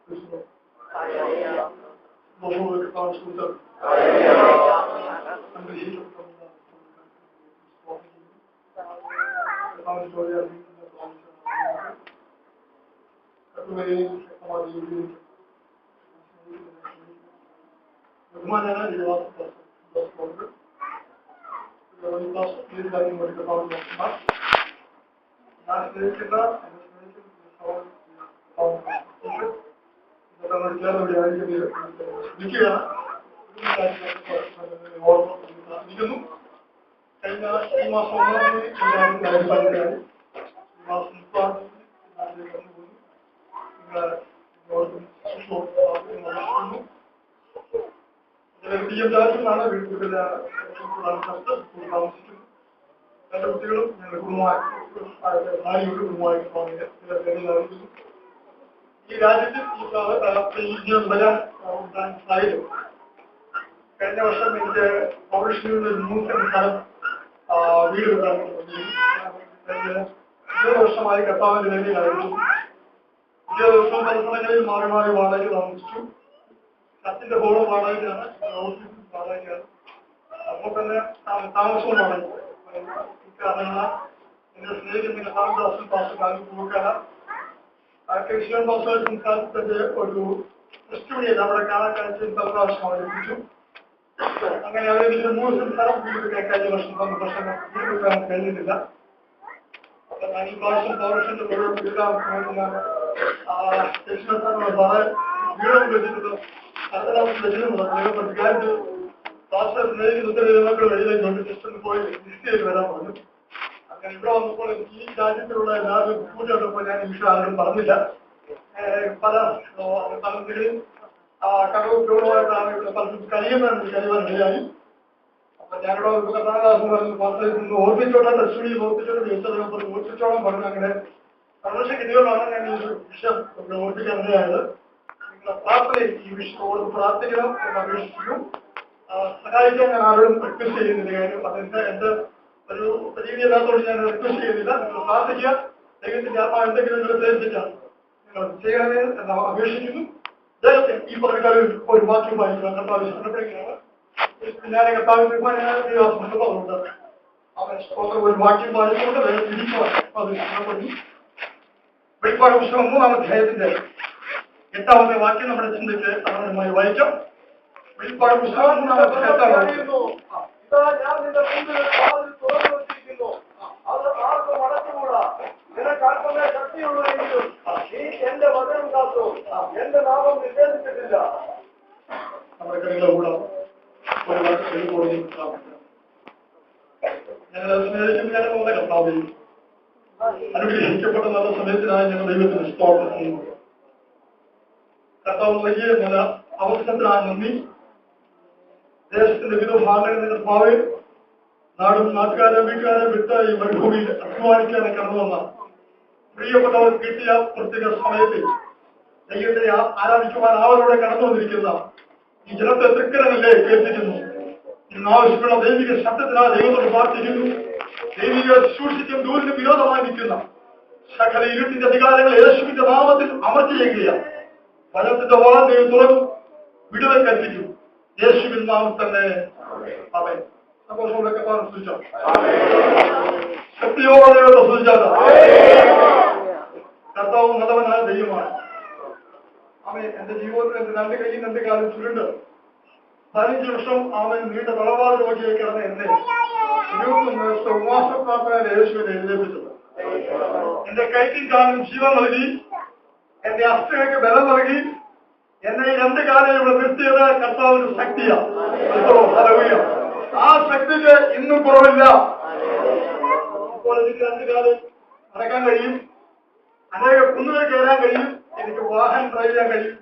ഈ രാജ്യത്തിൽ കഴിഞ്ഞ വർഷം എനിക്ക് പൗരുഷനിൽ ഒരു 100 സ്ഥലം വീട് വെക്കാൻ 20 വർഷമായി കർത്താവിന്റെ വേദിയിലായിരുന്നു. 20 ദിവസവും പല സ്ഥലങ്ങളിൽ മാറി മാറി വാടകയ്ക്ക് താമസിച്ചു. കത്തിന്റെ ഹോളും വാടകയ്ക്കാണ്, ഓഫീസും വാടകയ്ക്കാണ്. അപ്പോൾ തന്നെ താമസവും വാടക. കാരണങ്ങളാൽ എന്നെ സ്നേഹിക്കുന്ന കർത്താവിന്റെ പാസ്റ്റർ പൂക്കാല ക്രിസ്ത്യൻ പാസ്റ്റർ സംസ്ഥാനത്തിന്റെ ഒരു ക്രിസ്തുവിനെ അവിടെ കാണാൻ കഴിച്ച് പല പ്രാവശ്യം അവതരിപ്പിച്ചു. അങ്ങനെ അവരെനിക്ക് 3 സ്ഥലം വീട് വെക്കാൻ കഴിഞ്ഞ വർഷം തന്ന പ്രശ്നം വീട് വെക്കാൻ കഴിഞ്ഞിട്ടില്ല. അപ്പൊ ഞാൻ ഈ പ്രാവശ്യം പൗരുഷന്റെ വീടും വെച്ചിട്ടുണ്ട്. കാര്യത്തിൽ പാസ്റ്റർ സ്നേഹിക്കുന്ന ഉത്തരവിധങ്ങൾ വെളിയിലേക്കുണ്ട്. ജസ്റ്റ് പോയി ലിസ്റ്റ് ചെയ്ത് വരാൻ പറഞ്ഞു. അങ്ങനെ ഇവിടെ വന്നപ്പോൾ ഈ രാജ്യത്തിലുള്ള എല്ലാവരും കൂട്ടിയോട്ടപ്പോൾ ഞാൻ ഈ വിഷയം ആരും പറഞ്ഞില്ല. പല സ്ഥലങ്ങളിൽ കടവും ചൂടുമായിട്ടാണ് ഇവിടെ പലരും കഴിയുവാനിടയായി. അപ്പൊ ഞാനിവിടെ കർത്താദാസം പറഞ്ഞു ഓർപ്പിച്ചോട്ടെ ടെസ്റ്റുകളിൽ ഓർപ്പിച്ചോളം പറഞ്ഞു. അങ്ങനെ സന്തോഷം കിട്ടിയോണ്ടാണ് ഞാൻ ഈ വിഷയം ഓർപ്പിക്കാനിടയായത്. നിങ്ങളുടെ പ്രാർത്ഥനയിൽ ഈ വിഷയത്തോട് പ്രാർത്ഥിക്കണം എന്ന് അപേക്ഷിച്ചു. സഹായിക്കാൻ ഞാൻ ആരോടും റിക്വസ്റ്റ് ചെയ്യുന്നില്ല. കാര്യം അതിന്റെ എന്റെ ഒരു രീതി എല്ലാത്തോട് ഞാൻ റിക്വസ്റ്റ് ചെയ്യുന്നില്ല. നിങ്ങൾ പ്രാർത്ഥിക്കുക. ദൈവത്തിന്റെ ആത്മാവ് എന്തെങ്കിലും നിങ്ങൾ പ്രേരിപ്പിച്ചാൽ നിങ്ങൾ ചെയ്യണമേ എന്ന് അപേക്ഷിക്കുന്നു. ഈ പറഞ്ഞ ഒരു വാക്യം വായിക്കുക. കർത്താവ് ഇഷ്ടപ്പെടുകയാണ്. ഞാൻ കർത്താവിന്റെ അതുകൊണ്ട് അവൻ ഒരു വാക്യം വായിച്ചുകൊണ്ട് അത് ഇഷ്ടപ്പെടുന്നു. വെളിപ്പാട് പുസ്തകം 3-ാം അധ്യായത്തിന്റെ 8-ാമത്തെ വാക്യം നമ്മുടെ ചിന്തയ്ക്ക് അവനുമായി വായിക്കാം. വെളിപ്പാട് പുസ്തകം 3-ാം അധ്യായത്തിൽ ഞാൻ നിന്റെ മുമ്പിൽ തുറന്നു വച്ചിരിക്കുന്നു, അത് ആർക്കും അടച്ചുകൂടാ. നിനക്ക് അല്പമേ ശക്തിയുള്ളതെങ്കിലും നീ എന്റെ വചനം കാത്തു, എന്റെ നാമം നിഷേധിച്ചിട്ടില്ല. നമ്മുടെ കൈകളെ കൂടെ ഒരു ഞങ്ങൾ സ്നേഹിക്കും. ഞങ്ങൾ കർത്താവിൽ അനുഗ്രഹിക്കപ്പെട്ട നല്ല സമയത്തിനായി ഞങ്ങൾ ദൈവത്തിന് സ്തോത്രം ചെയ്യുന്നു. കർത്താവ് വലിയ നല്ല അവസരത്തിനായി നന്ദി. ദേശത്തിന്റെ വിവിധ ഭാഗങ്ങളിൽ കർത്താവ് നാടും നാട്ടുകാരെ വീട്ടുകാരെ വിട്ട് ഈ മരുഭൂമിയിൽ അഭിമാനിക്കാതെ കടന്നു വന്ന പ്രിയപ്പെട്ടവർ കിട്ടിയ പ്രത്യേക സമയത്തിൽ ദൈവത്തെ ആരാധിക്കുവാൻ അവരോടെ കടന്നു വന്നിരിക്കുന്ന ഈ ജനത്തെ തൃക്കരങ്ങളിലെ കേൾപ്പിക്കുന്നു. ഇന്ന് ആവശ്യമുള്ള ദൈവിക ശബ്ദത്തിനായി ദൈവത്തോട് പ്രാർത്ഥിക്കുന്നു. ദൈവിക സൂക്ഷിക്കും ദൂരിന് വിരോധമായി നിൽക്കുന്ന സകല ഇരുട്ടിന്റെ അധികാരങ്ങൾ യേശുവിന്റെ നാമത്തിൽ അമർച്ച ചെയ്യുകയാണ്. ഫലത്തിന്റെ വാൾ ദൈവം തുറക്കും, വിടുതൽ കൽപ്പിക്കും. യേശുവിൻ നാമം തന്നെ അവൻ സന്തോഷമുള്ളൊക്കെ സൂചിച്ചോ. ശക്തിയോടെ സൂചിച്ചാൽ കർത്താവ് നല്ലവനായ ദൈവമാണ്. അവൻ എന്റെ ജീവിതത്തിൽ എന്റെ 2 കൈയും 2 കാലും ചുരുണ്ട് 15 വർഷം അവൻ നീണ്ട തളവാട് രോഗിയെ കിടന്ന് എന്നെ 21 ഉപവാസ പ്രാർത്ഥനയിൽ യേശുവിനെ എഴുന്നേൽപ്പിച്ചത്. എന്റെ കൈക്കും കാലും ജീവൻ നൽകി, എന്റെ അസ്ഥികൾക്ക് ബലം നൽകി, എന്നെ ഈ 2 കാലം ഇവിടെ നിർത്തിയത് കർത്താവിന്റെ ശക്തിയാണ്. ആ ശക്തിക്ക് ഇന്നും കുറവില്ല. ഇപ്പോൾ എനിക്ക് 2 കാലം നടക്കാൻ കഴിയും, അനേക കുന്നുകൾ കയറാൻ കഴിയും, എനിക്ക് വാഹനം ഡ്രൈവ് ചെയ്യാൻ കഴിയും.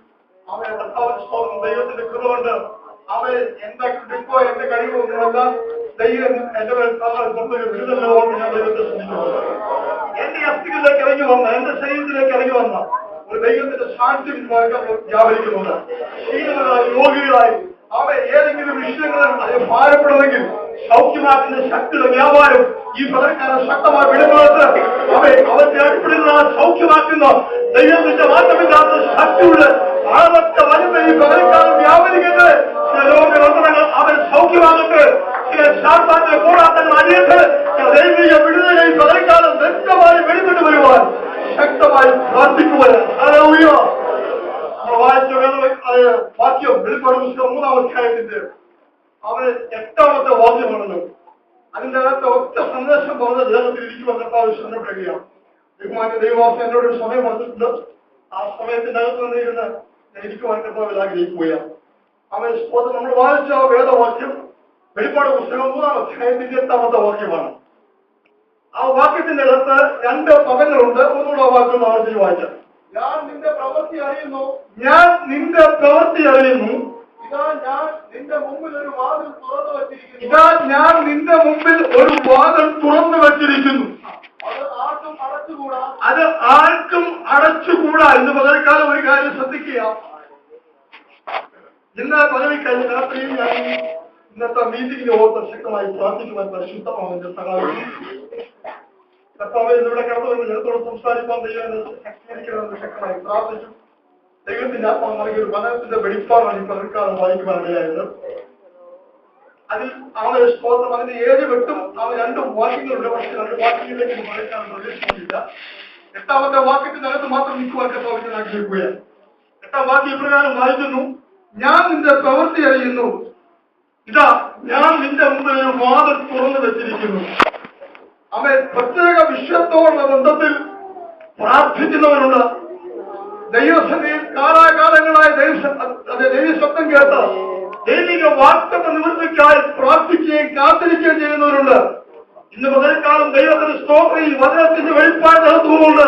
അവയെ കർത്താവിന്റെ ദൈവത്തിന്റെ കൃപ കൊണ്ട് അവയെ എന്റെ കൃപോ എന്റെ കഴിവോ ഒന്നുമല്ല. ദൈവം എന്റെ വിടുതലോ ഞാൻ ദൈവത്തെ ശ്രമിക്കുന്നു. എന്റെ അസ്ഥികളിലേക്ക് ഇറങ്ങി വന്ന, എന്റെ ശരീരത്തിലേക്ക് ഇറങ്ങി വന്ന ഒരു ദൈവത്തിന്റെ സാന്നിധ്യം വ്യാപരിക്കുന്നുണ്ട്. ക്ഷീണിതരായി രോഗികളായി അവ ഏതെങ്കിലും വിഷയങ്ങളിൽ ഭാരപ്പെടുമെങ്കിൽ സൗഖ്യമാക്കുന്ന ശക്തിയുടെ വ്യാപാരം ഈ പകരക്കാരൻ ശക്തമായി വിടുന്നത് അവരെ അടിപ്പിടുന്ന സൗഖ്യമാക്കുന്ന ദൈവത്തിന്റെ മാറ്റമില്ലാത്ത ശക്തിയുടെ അളവറ്റ വലിമ ഈ പകൽക്കാലം വ്യാപരിക്കട്ടെ. ചില രോഗങ്ങൾ അവൻ സൗഖ്യമാകട്ടെ. ചില ശാസ്ത്രാന്റെ പോരാട്ടങ്ങൾ അടിയട്ടെ. ദൈവിക വിടുതല ഈ പകൽക്കാലം വ്യക്തമായി വെളിപ്പെട്ട് വരുവാൻ ശക്തമായി പ്രാർത്ഥിക്കുവാൻ വായിച്ച വാക്യം വെളിപ്പാട് പുസ്തകം 3-ാം അധ്യായത്തിന്റെ അവന് 8-ാമത്തെ വാക്യമാണല്ലോ. അതിന്റെ അകത്ത് ഒറ്റ സന്ദേശം പറഞ്ഞ ദേഹത്തിൽ ഇരിക്കുവാൻ കർത്താവ് ശ്രമപ്പെടുകയാണ്. ബഹുമാന്യ ദൈവവാസം എന്നോട് ഒരു സമയം പറഞ്ഞിട്ടുണ്ട്. ആ സമയത്തിന്റെ അകത്ത് വന്നിരുന്ന് ഇരിക്കുവാൻ കർത്താവിൽ ആഗ്രഹിക്കുകയാണ്. അവൻ നമ്മൾ വായിച്ച വേദവാക്യം വെളിപ്പാട് പുസ്തകം 3-ാം അധ്യായത്തിന്റെ 8-ാമത്തെ വാക്യമാണ്. ആ വാക്യത്തിന്റെ അകത്ത് 2 പദങ്ങളുണ്ട്. ഒന്നുകൂടെ ആ വാക്യം ആവർത്തിച്ച് വായിക്കാം. ഞാൻ നിന്റെ പ്രവൃത്തി അറിയുന്നു. ഞാൻ നിന്റെ പ്രവൃത്തി അറിയുന്നു. ഇതാ ഞാൻ നിന്റെ മുമ്പിൽ ഒരു വാതിൽ തുറന്നു വച്ചിരിക്കുന്നു. ഇതാ ഞാൻ നിന്റെ മുമ്പിൽ ഒരു വാതിൽ തുറന്നു വച്ചിരിക്കുന്നു. അത് ആർക്കും അടച്ചുകൂടാ. അത് ആർക്കും അടച്ചുകൂടാ. ഇന്ന് പകൽക്കാലം ഒരു കാര്യം ശ്രദ്ധിക്കുക. ഇന്ന് പകൽക്കാലം രാത്രിയിൽ ഞാൻ ഇന്നത്തെ മീറ്റിംഗിൽ ഓർത്ത് ശക്തമായി പ്രാർത്ഥിക്കുവാൻ പരിശുദ്ധമാണെന്ന് സഹായിക്കും. കർത്താവ് ഇവിടെ കടന്നു ജനത്തോട് സംസാരിക്കാൻ ശക്തീകരിക്കണമെന്ന് ശക്തമായി പ്രാർത്ഥിച്ചു. ദൈവത്തിന്റെ ആത്മാവ് നൽകിയ ഒരു വചനത്തിന്റെ വെളിപ്പാടാണ് ഈ പകൽക്കാലം വായിക്കുവാനിടയായത്. അതിൽ അവൻ സ്തോത്രം അതിന്റെ 7 വെട്ടും അവൻ 2 വാക്യങ്ങളുണ്ട്. പക്ഷേ 2 വാക്യങ്ങളിലേക്ക് വായിക്കാൻ പ്രവേശിക്കുന്നില്ല. 8-ാമത്തെ വാക്യത്തിനകത്ത് മാത്രം നിൽക്കുവാൻ കർത്താവിനെ ആഗ്രഹിക്കുകയാണ്. 8-ാം വാക്യം ഇപ്രകാരം വായിക്കുന്നു. ഞാൻ നിന്റെ പ്രവൃത്തി അറിയുന്നു. ഇതാ ഞാൻ നിന്റെ മുമ്പിൽ ഒരു വാതിൽ തുറന്നു വെച്ചിരിക്കുന്നു. അവൻ പ്രത്യേക വിഷയത്തോടുള്ള ബന്ധത്തിൽ പ്രാർത്ഥിക്കുന്നവരുണ്ട്. ദൈവസഭയിൽ കാലാകാലങ്ങളായ ദൈവശബ്ദം കേട്ട് ദൈവിക വാഗ്ദത്ത നിവൃത്തിക്കായി പ്രാർത്ഥിക്കുകയും കാത്തിരിക്കുകയും ചെയ്യുന്നവരുണ്ട്. ഇന്ന് പകൽക്കാലം ദൈവത്തിന്റെ സ്തോത്രം വചനത്തിന്റെ വെളിപ്പാട് നടത്തുന്നുണ്ട്.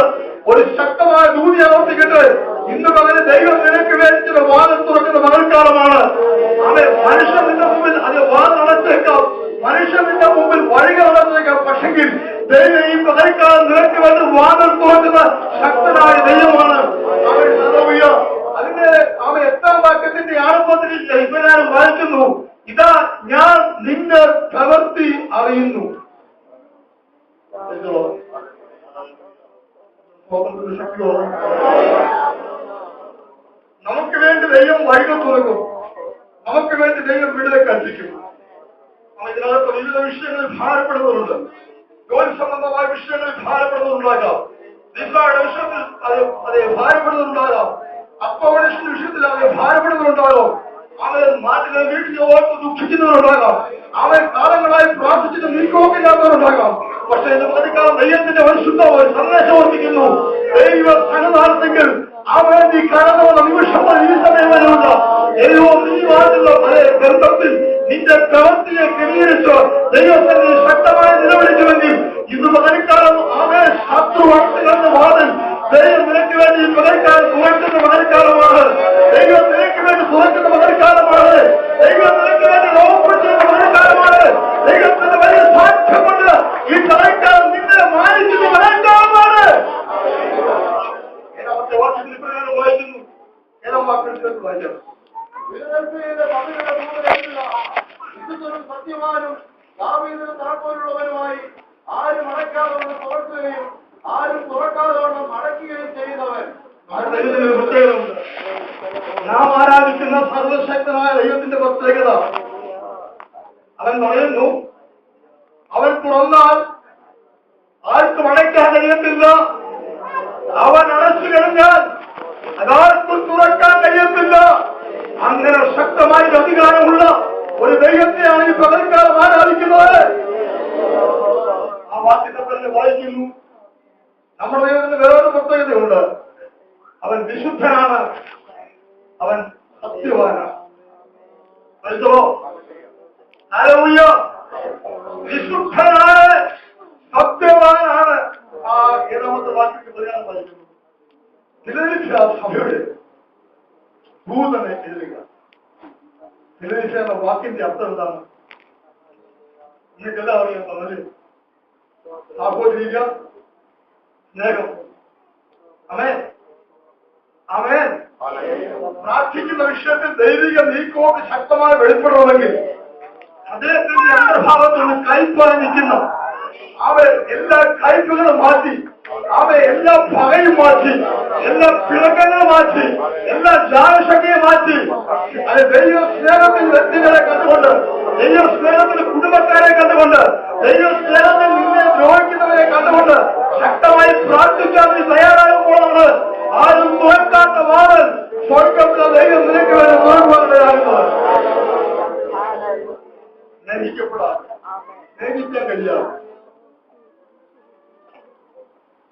ഒരു ശക്തമായ ദൂതി ആവർത്തിക്കട്ടെ. ഇന്ന് പകരം ദൈവം നിനക്ക് വേണ്ടി വാതിൽ തുറക്കുന്ന പകൽക്കാലമാണ്. അവൻ മനുഷ്യൻ നിന്റെ മുമ്പിൽ അത് വാതിൽ അടച്ചേക്കാം. മനുഷ്യൻ നിന്റെ മുമ്പിൽ വഴികൾ അടച്ചേക്കാം. പക്ഷെങ്കിൽ ദൈവം ഈ പകൽക്കാലം നിനക്ക് വേണ്ടി വാതിൽ തുറക്കുന്ന ശക്തനായ ദൈവമാണ്. അതിന്റെ അവൻ 8-ാം വാക്യത്തിന്റെ ആരംഭത്തിൽ ഇവനാരും വായിക്കുന്നു. ഇതാ ഞാൻ നിന്റെ പ്രവൃത്തി അറിയുന്നു. നമുക്ക് വേണ്ടി ദൈവം വഴികൾ തുറക്കും. നമുക്ക് വേണ്ടി ദൈവം വിടുതൽ കൽപ്പിക്കും. ഇതിനകത്ത് വിവിധ വിഷയങ്ങളിൽ ഭാരപ്പെടുന്നവരുണ്ട്. ജോലി സംബന്ധമായ വിഷയങ്ങളിൽ ഭാരപ്പെടുന്നവരുണ്ടാകാം. നിസ്സാര വിഷയത്തിൽ അതെ ഭാരപ്പെടുന്നവരുണ്ടാകാം. അക്കോമഡേഷൻ വിഷയത്തിൽ അവരെ ഭാരപ്പെടുന്നവരുണ്ടാകാം. അവൻ നാട്ടിലെ വീട്ടിൽ ഓർത്ത് ദുഃഖിക്കുന്നവരുണ്ടാകാം. അവൻ കാലങ്ങളായി പ്രാർത്ഥിച്ചിട്ട് നീക്കോക്കില്ലാത്തവരുണ്ടാകാം. പക്ഷേ ഇന്ന് പ്രതിക്കാലം ദൈവത്തിന്റെ പരിശുദ്ധ ഒരു സന്ദേശം ഓർമ്മിക്കുന്നു. ദൈവ സന്നദ്ധാർത്ഥെങ്കിൽ അവൻ നീ കടന്നു വന്ന നിമിഷം ഈ സമയം വരെയുണ്ട്. ദൈവം നീ വാഴുന്ന പല ബന്ധത്തിൽ നിന്റെ പ്രവൃത്തിയെ ക്രമീകരിച്ച് ദൈവത്തിന് ശക്തമായി നിലവിളിക്കുമെങ്കിൽ ഇന്ന് പകൽക്കാലം അവൻ ശത്രു വാർത്തകളുടെ വാതിൽ ദൈവം നിനക്ക് വേണ്ടി പകൽക്കാലം തുറക്കുന്ന പകൽക്കാലമാണ്. ദൈവം നിനക്ക് വേണ്ടി തുറക്കുന്ന പകൽക്കാലമാണ്. ദൈവം നിനക്ക് വേണ്ടി ഓപ്പറേറ്റ് പകൽക്കാലമാണ്. ദൈവത്തിന്റെ വലിയ സാക്ഷ്യമുണ്ട്. ഈ പകൽക്കാലം നിന്നെ മാനിക്കുന്ന പകൽക്കാലമാണ്. ഏഴാമത്തെ വാക്യത്തിൽ ഇപ്രകാരം വായിക്കുന്നു. 7-ാം വാക്യത്തിൽ വായിക്കാം. സത്യവാനും ദാവീദിന് താക്കോലുള്ളവനുമായി ആരും അടയ്ക്കാതെ തുറക്കുകയും ആരും തുറക്കാതെ അടയ്ക്കുകയും ചെയ്യുന്നവൻ. പ്രത്യേകതയുണ്ട്. നാം ആരാധിക്കുന്ന സർവശക്തനായ ദൈവത്തിന്റെ പ്രത്യേകത. അവൻ പറയുന്നു, അവൻ തുറന്നാൽ ആർക്കും അടയ്ക്കാൻ കഴിയത്തില്ല. അവൻ അടച്ചു കഴിഞ്ഞാൽ അതാർക്കും തുറക്കാൻ കഴിയത്തില്ല. അങ്ങനെ ശക്തമായ അധികാരമുള്ള ഒരു ദൈവത്തെയാണ് ഈ പകൽക്കാലം ആരാധിക്കുന്നത്. ആ വാക്യത്തെ തന്നെ വായിക്കുന്നു. നമ്മുടെ ദൈവത്തിന് വേറൊരു പ്രത്യേകതയുണ്ട്. അവൻ വിശുദ്ധനാണ്. അവൻ സത്യവാനാണ്. വിശുദ്ധനാണ്, സത്യവാനാണ്. ആ 7-ാമത്തെ വാക്യത്തിൽ പറയാൻ വായിക്കുന്നു. ഫിലദൽഫിയ സഭയുടെ ദൂതനെ എഴുതുക. ഫിലദൽഫിയ എന്ന വാക്കിന്റെ അർത്ഥം എന്താണ്? നിങ്ങൾക്കെല്ലാം അറിയാൻ പറഞ്ഞത് സാഹോദര്യ സ്നേഹം. ആമേൻ, ആമേൻ. പ്രാർത്ഥിക്കുന്ന വിഷയത്തിൽ ദൈവിക നീക്കമൊക്കെ ശക്തമായി വെളിപ്പെടണമെങ്കിൽ അദ്ദേഹത്തിന്റെ അന്തർഭാഗത്ത് നിന്ന് കയ്പായി നിൽക്കുന്ന അവൻ എല്ലാ കയ്പുകളും മാറ്റി, അവൻ എല്ലാ പകയും മാറ്റി എല്ലാ പിണക്കങ്ങളും മാറ്റി, എല്ലാ ജാലശക്തിയെ മാറ്റി, അത് ദൈവ സ്നേഹത്തിൽ വ്യക്തികളെ കണ്ടുകൊണ്ട്, ദൈവ സ്നേഹത്തിൽ കുടുംബക്കാരെ കണ്ടുകൊണ്ട്, ദൈവ സ്നേഹത്തിൽ നിന്നെ ദ്രോഹിക്കുന്നവരെ കണ്ടുകൊണ്ട് ശക്തമായി പ്രാർത്ഥിക്കാൻ നീ തയ്യാറാകുമ്പോഴാണ് ആരും നോക്കാത്ത വാറൽ സ്വർഗത്തിലെ ദൈവം നിനക്ക് വരെ നോക്കുവാനാകുന്നത്. സ്നേഹിക്കപ്പെടാം, സ്നേഹിക്കാൻ കഴിയാം.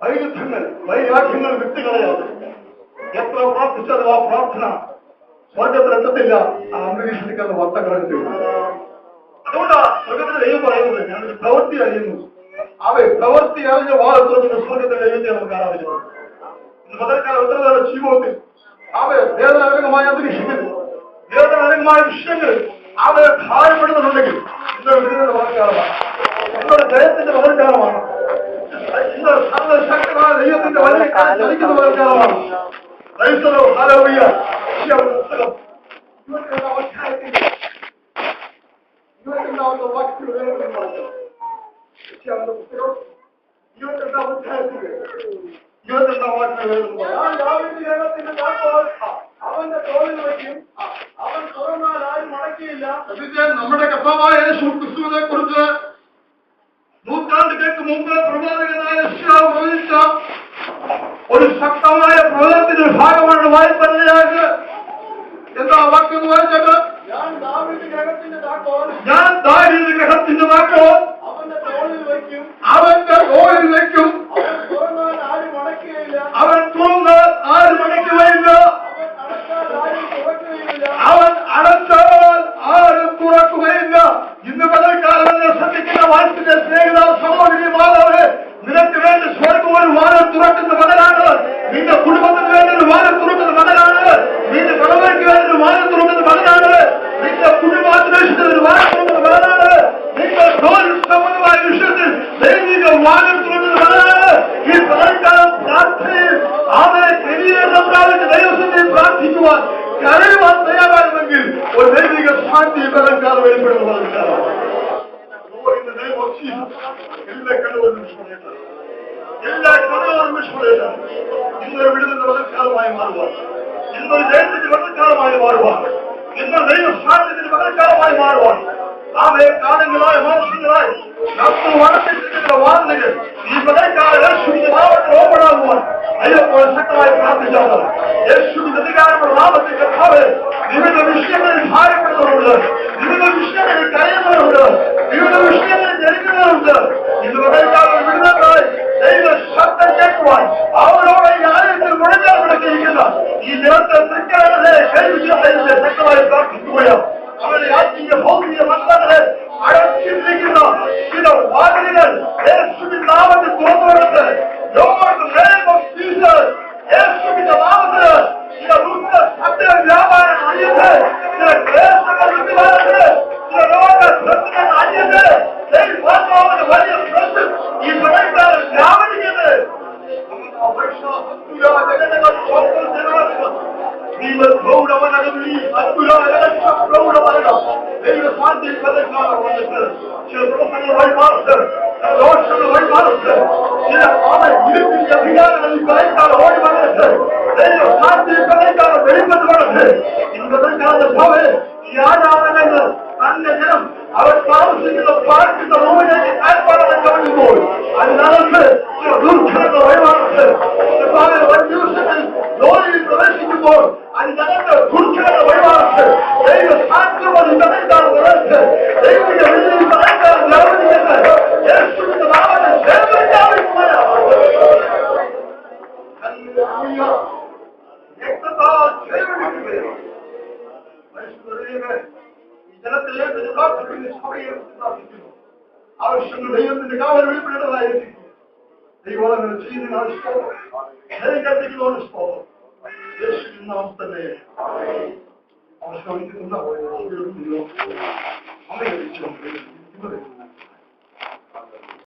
വൈരുദ്ധ്യങ്ങൾ, വൈരാഗ്യങ്ങൾ വിട്ടുകളയാതെ എത്ര പ്രാർത്ഥിച്ചാലും ആ പ്രാർത്ഥന സ്വർഗത്തിലെത്തത്തില്ല. ആ അന്തരീക്ഷത്തിൽ അത് വർത്തകളെ ചെയ്യും. അതുകൊണ്ടാണ് സ്വർഗത്തിലെ ദൈവം പറയുന്നത്, ഞാനൊരു പ്രവൃത്തി അറിയുന്നു. പ്രവൃത്തി അറിഞ്ഞ വാദത്തിന് സ്വർഗത്തിലെ ദൈവത്തെ നമുക്ക് കാണാൻ പറ്റുന്നത്. ഇന്ന് പകൽക്കാലം ഉത്തരവാദ ജീവിതത്തിൽ വേദനാജനകമായ അന്തരീക്ഷത്തിൽ വേദനാജനകമായ വിഷയങ്ങൾ അവരെ ഭാരപ്പെടുന്നുണ്ടെങ്കിൽ ഇന്നൊരു വിടുതലിന്റെ പകൽക്കാലമാണ്, ഇന്നൊരു ജയത്തിന്റെ പകൽക്കാലമാണ്, ഇന്ന് സർവശക്തമായ ദൈവത്തിന്റെ വലിയ ചലിക്കുന്ന പകൽക്കാലമാണ്. ക്രൈസ്തവ ഹല്ലേലൂയ. പുസ്തകം 22ാമത്തെ വാക്യത്തിൽ അവന്റെ തോളിൽ വയ്ക്കും, അവൻ തുറന്നാൽ ആരും മടക്കിയില്ല. നമ്മുടെ കർത്താവായ യേശു ക്രിസ്തുവിനെ കുറിച്ച് നൂറ്റാണ്ടുകൾക്ക് മുമ്പ് പ്രവാചകനായ യെശയ്യാവ് പ്രവചിച്ച ഒരു ശക്തമായ പ്രവചനത്തിന്റെ ഭാഗമാണ് വായ്പല്ലായത്. എന്താ വാക്യം വായിച്ചത്? ഞാൻ ദാവീദ് ഗൃഹത്തിന്റെ താക്കോൽ അവന്റെ തോളിൽ വയ്ക്കും, അവൻ തുറന്നാൽ ആരും മടക്കുകയില്ല, അവൻ തുറന്നാൽ ആരും മടക്കുകയില്ല, അവൻ അടച്ചാൽ ആരും തുറക്കുകയില്ല. ഇന്ന് പകൽക്കാലം ശ്രദ്ധിക്കുന്ന വാഴ്ചയുടെ സ്നേഹിത സഹോദരി മാതാവ്, നിനക്ക് വേണ്ടി സ്വർഗം ഒരു വാരം തുറക്കുന്ന മകനാണ്. നിന്റെ കുടുംബത്തിന് വേണ്ടി ഒരു വാരം തുറക്കുന്ന മകനാണ്. നിന്റെ കടവയ്ക്ക് വേണ്ടി ഒരു വാരം തുറക്കുന്ന മകനാണ്. നിന്റെ കുടുംബാന്വേഷണത്തിന് ഒരു വാരം തുറക്കുന്ന മകനാണ്. നിന്റെ തൊഴിൽ സംബന്ധമായ വിഷയത്തിൽ ദൈവിക വാരം തുറക്കുന്ന മകനാണ്. ഈ പകൽക്കാലം പ്രാർത്ഥനയിൽ അവരെ ശരീരത്തെ ദൈവത്തെ പ്രാർത്ഥിക്കുവാൻ കരയുവാൻ തയ്യാറാകുമെങ്കിൽ ഒരു ദൈവിക ശാന്തി പകൽക്കാലം വെളിപ്പെടുന്ന പകൽക്കാലമാണ്. എല്ലാ കടകളും വിസ്മൃതമാണ്. ഇന്നൊരു വിടുതലിന്റെ പകൽക്കാലമായി മാറുവാൻ, ഇന്നൊരു ജയത്തിന്റെ പകൽക്കാലമായി മാറുവാൻ, ഇന്നൊരു ദൈവ ശാന്തിന്റെ പകൽക്കാലമായി മാറുവാൻ, കാലങ്ങളായ മാസങ്ങളായി വളർത്തിച്ചിരിക്കുന്ന വാർത്തകൾ ഈ പകൽക്കാലം യേശുവിന്റെ നാമത്തിൽ ഓപ്പണാകുവാൻ ദൈവത്തോട് ശക്തമായി പ്രാർത്ഥിച്ചാണ്. യേശുവിന്റെ അധികാരമുള്ള നാമത്തിൽ കർത്താവ് വിവിധ വിഷയങ്ങളിൽ ഭാരപ്പെടുന്നവരുണ്ട്, വിവിധ വിഷയങ്ങളിൽ കരയുന്നവരുണ്ട്, വിവിധ വിഷയങ്ങളിൽ ജനിക്കുന്നവരുണ്ട്. ഇന്ന് പകൽക്കാലം വിടുതലായി ദൈവ ശബ്ദം കേൾക്കുവാൻ അവരോട് ഈ ആലയത്തിൽ മുഴങ്ങാൻ വിടക്കിയിരിക്കുന്ന ഈ ജനത്തെ തൃക്കരകളെ കൈവിശ്വസത്തെ ശക്തമായി പ്രാർത്ഥിക്കുകയാണ്. അവരുടെ ആത്മീയ ഭൗതിക മക്കളെ അടച്ചിട്ടിരിക്കുന്ന ചില വാതിലുകൾ യേശുവിന്റെ നാമത്തിൽ തുറന്നുകൊടുത്ത് യേശുവിന്റെ നാമത്തിന് ചില സത്യ വ്യാപാരം അഴിയത്ത്, ചില ക്ലേശങ്ങൾ വിട്ടുമാറത്ത്, ചില രോഗ പ്രശ്നങ്ങൾ അഴിയത്ത്, വലിയ പ്രശ്നം ഈ പകൽക്കാലം വ്യാപരിക്കുന്നത് അവർ താമസിക്കുന്ന പാർക്കുന്ന റൂമിലേക്ക് ആൽപ്പാടം കവിടുമ്പോൾ അതിനകത്ത് ദുർഘടങ്ങൾ വഴിമാറത്ത് ദിവസത്തിൽ ലോറിയിൽ പ്രവേശിക്കുമ്പോൾ അതിനകത്ത് ദുർഘടങ്ങൾ വഴിമാറത്ത് ദൈവ സാധ്യത കടൽക്കാർ നിറച്ച് ദൈവിക വിജയം കടൽക്കാർ നിറഞ്ഞിട്ട് യേശുവിന്റെ നാമത്തെ രക്തത്താൽ സേവിക്കുകയാണ്. ഈ ജനത്തിലേക്ക് സഭയെ സ്ഥാപിക്കുന്നു. ആവശ്യങ്ങൾ ദൈവത്തിന്റെ കാവൽ വെളിപ്പെടേണ്ടതായിരിക്കും. ദൈവങ്ങൾ ചെയ്യുന്ന യേശുവിൻ നാമത്തിൽ തന്നെ അവസാനിക്കുന്നുണ്ടാവുക.